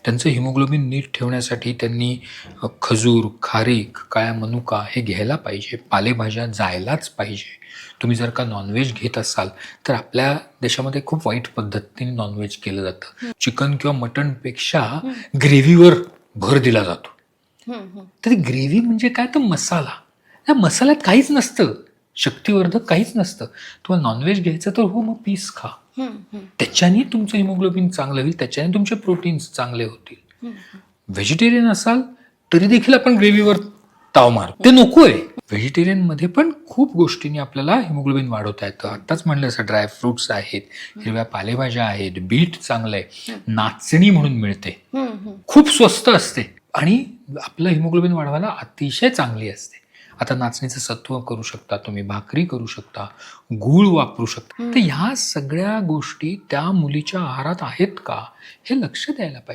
त्यांचं हिमोग्लोबिन नीट ठेवण्यासाठी त्यांनी खजूर, खारीक, काळा मनुका हे घ्यायला पाहिजे. पालेभाज्या जायलाच पाहिजे. तुम्ही जर का नॉनव्हेज घेत असाल तर आपल्या देशामध्ये खूप वाईट पद्धतीने नॉनव्हेज केलं जातं. चिकन किंवा मटणपेक्षा ग्रेव्हीवर भर दिला जातो. तर ग्रेव्ही म्हणजे काय, तर मसाला. त्या मसाल्यात काहीच नसतं, शक्तिवर्धक काहीच नसतं. तुम्हाला नॉनव्हेज घ्यायचं तर हो, मग पीस खा. त्याच्याने तुमचं हिमोग्लोबिन चांगलं होईल, त्याच्याने तुमचे प्रोटीन्स चांगले होतील. व्हेजिटेरियन असाल तरी देखील आपण ग्रेव्हीवर ताव मारतो, ते नकोय. व्हेजिटेरियन मध्ये पण खूप गोष्टींनी आपल्याला हिमोग्लोबिन वाढवता येतं. आत्ताच म्हणलं असं, ड्राय फ्रुट्स आहेत, हिरव्या पालेभाज्या आहेत, बीट चांगलं आहे, नाचणी म्हणून मिळते, खूप स्वस्त असते आणि आपलं हिमोग्लोबिन वाढवायला अतिशय चांगली असते. आता नाचणीचं सत्व करू शकता तुम्ही, भाकरी करू शकता, गूळ वापरू शकता. तर ह्या सगळ्या गोष्टी त्या मुलीच्या आहारात आहेत का, हे लक्ष द्यायला पाहिजे.